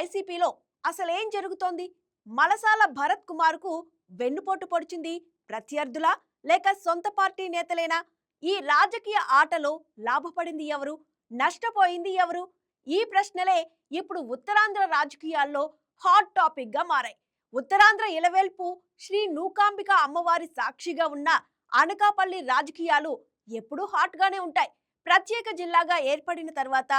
వైసీపీలో అసలేం జరుగుతోంది? మలసాల భరత్ కుమార్కు వెన్నుపోటు పొడిచింది ప్రత్యర్థుల లేక సొంత పార్టీ నేతలేనా? ఈ రాజకీయ ఆటలో లాభపడింది ఎవరు, నష్టపోయింది ఎవరు? ఈ ప్రశ్నలే ఇప్పుడు ఉత్తరాంధ్ర రాజకీయాల్లో హాట్ టాపిక్ గా మారాయి. ఉత్తరాంధ్ర ఇలవేల్పు శ్రీ నూకాంబిక అమ్మవారి సాక్షిగా ఉన్న అనకాపల్లి రాజకీయాలు ఎప్పుడూ హాట్ గానే ఉంటాయి. ప్రత్యేక జిల్లాగా ఏర్పడిన తర్వాత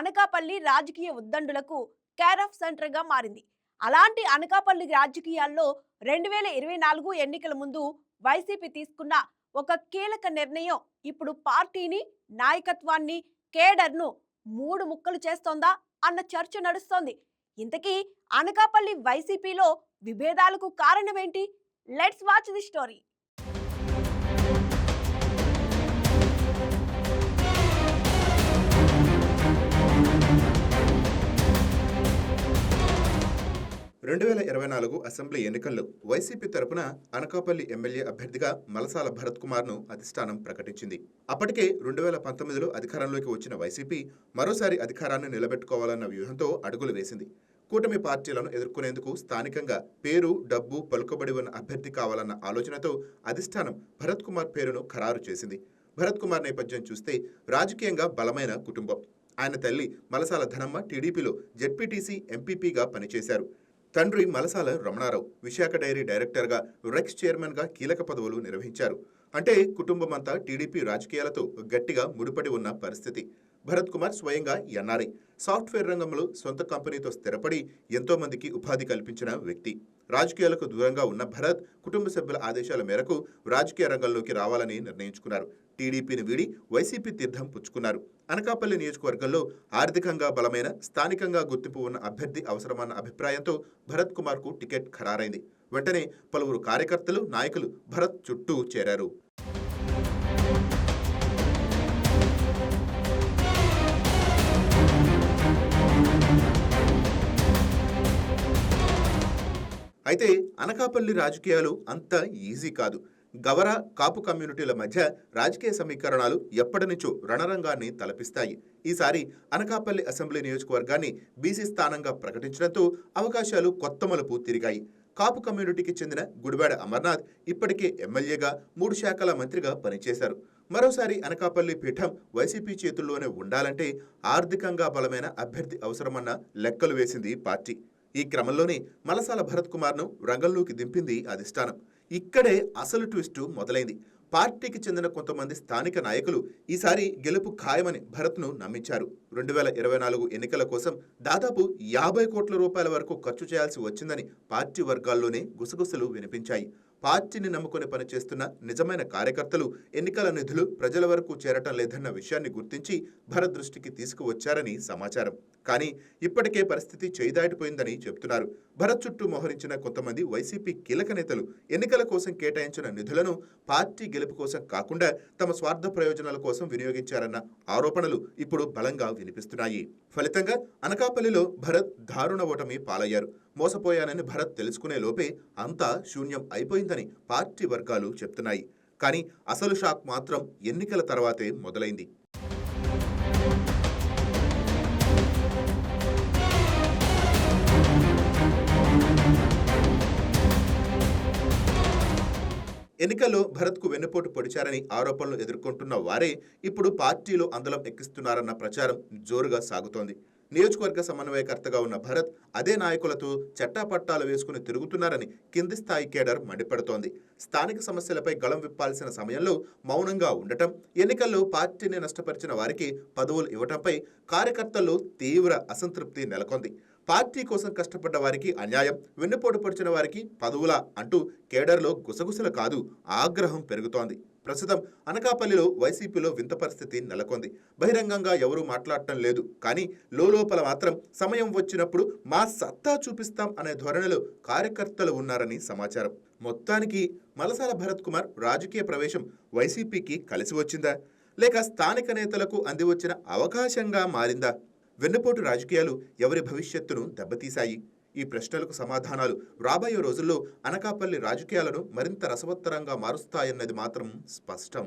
అనకాపల్లి రాజకీయ ఉద్దండులకు కేర్ ఆఫ్ సెంటర్ గా మారింది. అలాంటి అనకాపల్లి రాజకీయాల్లో 2024 ఎన్నికల ముందు వైసీపీ తీసుకున్న ఒక కీలక నిర్ణయం ఇప్పుడు పార్టీని, నాయకత్వాన్ని, కేడర్ను మూడు ముక్కలు చేస్తోందా అన్న చర్చ నడుస్తోంది. ఇంతకీ అనకాపల్లి వైసీపీలో విభేదాలకు కారణమేంటి? Let's watch the story. 2024 assembly ఎన్నికల్లో వైసీపీ తరపున అనకాపల్లి ఎమ్మెల్యే అభ్యర్థిగా మలసాల భరత్ కుమార్ను అధిష్టానం ప్రకటించింది. అప్పటికే 2019లో అధికారంలోకి వచ్చిన వైసీపీ మరోసారి అధికారాన్ని నిలబెట్టుకోవాలన్న వ్యూహంతో అడుగులు వేసింది. కూటమి పార్టీలను ఎదుర్కొనేందుకు స్థానికంగా పేరు, డబ్బు, పలుకుబడి ఉన్న అభ్యర్థి కావాలన్న ఆలోచనతో అధిష్టానం భరత్ కుమార్ పేరును ఖరారు చేసింది. భరత్ కుమార్ నేపథ్యం చూస్తే రాజకీయంగా బలమైన కుటుంబం. ఆయన తల్లి మలసాల ధనమ్మ టీడీపీలో జెడ్పీటీసీ, ఎంపీపీగా పనిచేశారు. తండ్రి మలసాల రమణారావు విశాఖ డైరీ డైరెక్టర్గా, రెక్స్ చైర్మన్గా కీలక పదవులు నిర్వహించారు. అంటే కుటుంబమంతా టీడీపీ రాజకీయాలతో గట్టిగా ముడిపడి ఉన్న పరిస్థితి. భరత్ కుమార్ స్వయంగా ఎన్ఆర్ఐ, సాఫ్ట్వేర్ రంగంలో సొంత కంపెనీతో స్థిరపడి ఎంతో మందికి ఉపాధి కల్పించిన వ్యక్తి. రాజకీయాలకు దూరంగా ఉన్న భరత్ కుటుంబ సభ్యుల ఆదేశాల మేరకు రాజకీయ రంగంలోకి రావాలని నిర్ణయించుకున్నారు. టీడీపీని వీడి వైసీపీ తీర్థం పుచ్చుకున్నారు. అనకాపల్లి నియోజకవర్గంలో ఆర్థికంగా బలమైన, స్థానికంగా గుర్తింపు ఉన్న అభ్యర్థి అవసరమన్న అభిప్రాయంతో భరత్ కుమార్కు టికెట్ ఖరారైంది. వెంటనే పలువురు కార్యకర్తలు, నాయకులు భరత్ చుట్టూ చేరారు. అయితే అనకాపల్లి రాజకీయాలు అంత ఈజీ కాదు. గవర, కాపు కమ్యూనిటీల మధ్య రాజకీయ సమీకరణాలు ఎప్పటి నుంచో రణరంగాన్ని తలపిస్తాయి. ఈసారి అనకాపల్లి అసెంబ్లీ నియోజకవర్గాన్ని బీసీ స్థానంగా ప్రకటించడంతో అవకాశాలు కొత్త మలుపు తిరిగాయి. కాపు కమ్యూనిటీకి చెందిన గుడివాడ అమర్నాథ్ ఇప్పటికే ఎమ్మెల్యేగా, 3 శాఖల మంత్రిగా పనిచేశారు. మరోసారి అనకాపల్లి పీఠం వైసీపీ చేతుల్లోనే ఉండాలంటే ఆర్థికంగా బలమైన అభ్యర్థి అవసరమన్న లెక్కలు వేసింది పార్టీ. ఈ క్రమంలోనే మలసాల భరత్ కుమార్ను రంగంలోకి దింపింది అధిష్టానం. ఇక్కడే అసలు ట్విస్టు మొదలైంది. పార్టీకి చెందిన కొంతమంది స్థానిక నాయకులు ఈసారి గెలుపు ఖాయమని భరత్ను నమ్మించారు. 2024 ఎన్నికల కోసం దాదాపు 50 కోట్ల రూపాయల వరకు ఖర్చు చేయాల్సి వచ్చిందని పార్టీ వర్గాల్లోనే గుసగుసలు వినిపించాయి. పార్టీని నమ్ముకుని పనిచేస్తున్న నిజమైన కార్యకర్తలు ఎన్నికల నిధులు ప్రజల వరకు చేరటం లేదన్న విషయాన్ని గుర్తించి భరత్ దృష్టికి తీసుకువచ్చారని సమాచారం. కానీ ఇప్పటికే పరిస్థితి చేయిదాటిపోయిందని చెబుతున్నారు. భరత్ చుట్టూ మోహరించిన కొంతమంది వైసీపీ కీలక నేతలు ఎన్నికల కోసం కేటాయించిన నిధులను పార్టీ గెలుపు కోసం కాకుండా తమ స్వార్థ ప్రయోజనాల కోసం వినియోగించారన్న ఆరోపణలు ఇప్పుడు బలంగా వినిపిస్తున్నాయి. ఫలితంగా అనకాపల్లిలో భరత్ దారుణ ఓటమి పాలయ్యారు. మోసపోయానని భరత్ తెలుసుకునే లోపే అంతా శూన్యం అయిపోయిందని పార్టీ వర్గాలు చెప్తున్నాయి. కానీ అసలు షాక్ మాత్రం ఎన్నికల తర్వాతే మొదలైంది. ఎన్నికల్లో భరత్కు వెన్నుపోటు పొడిచారని ఆరోపణలు ఎదుర్కొంటున్న వారే ఇప్పుడు పార్టీలో అందలం ఎక్కిస్తున్నారన్న ప్రచారం జోరుగా సాగుతోంది. నియోజకవర్గ సమన్వయకర్తగా ఉన్న భరత్ అదే నాయకులతో చట్టాపట్టాలు వేసుకుని తిరుగుతున్నారని కింది స్థాయి కేడర్ మండిపడుతోంది. స్థానిక సమస్యలపై గళం విప్పాల్సిన సమయంలో మౌనంగా ఉండటం, ఎన్నికల్లో పార్టీని నష్టపరిచిన వారికి పదవులు ఇవ్వటంపై కార్యకర్తల్లో తీవ్ర అసంతృప్తి నెలకొంది. పార్టీ కోసం కష్టపడ్డ వారికి అన్యాయం, వెన్నుపోటు పొడిచిన వారికి పదవులా అంటూ కేడర్లో గుసగుసలు కాదు, ఆగ్రహం పెరుగుతోంది. ప్రస్తుతం అనకాపల్లిలో వైసీపీలో వింత పరిస్థితి నెలకొంది. బహిరంగంగా ఎవరూ మాట్లాడటం లేదు, కానీ లోపల మాత్రం సమయం వచ్చినప్పుడు మా సత్తా చూపిస్తాం అనే ధోరణిలో కార్యకర్తలు ఉన్నారని సమాచారం. మొత్తానికి మలసాల భరత్ కుమార్ రాజకీయ ప్రవేశం వైసీపీకి కలిసి వచ్చిందా, లేక స్థానిక నేతలకు అందివచ్చిన అవకాశంగా మారిందా? వెన్నుపోటు రాజకీయాలు ఎవరి భవిష్యత్తును దెబ్బతీశాయి? ఈ ప్రశ్నలకు సమాధానాలు రాబోయే రోజుల్లో అనకాపల్లి రాజకీయాలను మరింత రసవత్తరంగా మారుస్తాయన్నది మాత్రం స్పష్టం.